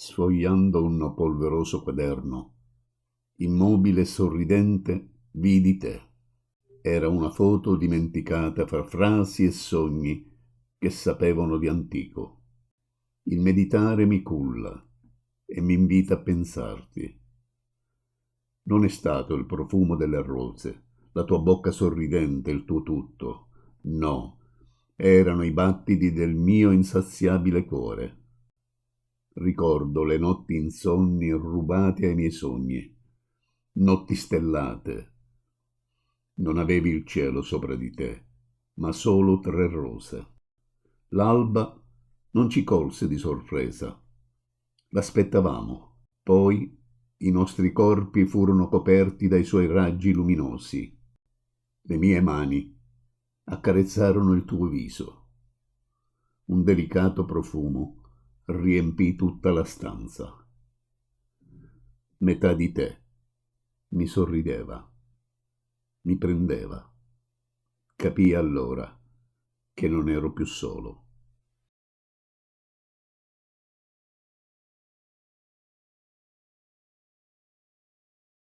Sfogliando un polveroso quaderno, immobile e sorridente, vidi te. Era una foto dimenticata fra frasi e sogni che sapevano di antico. Il meditare mi culla e mi invita a pensarti. Non è stato il profumo delle rose, la tua bocca sorridente, il tuo tutto. No, erano i battiti del mio insaziabile cuore. Ricordo le notti insonni rubate ai miei sogni, notti stellate. Non avevi il cielo sopra di te, ma solo 3 rose. L'alba non ci colse di sorpresa. L'aspettavamo, poi i nostri corpi furono coperti dai suoi raggi luminosi. Le mie mani accarezzarono il tuo viso. Un delicato profumo riempì tutta la stanza. Metà di te mi sorrideva, mi prendeva. Capii allora che non ero più solo.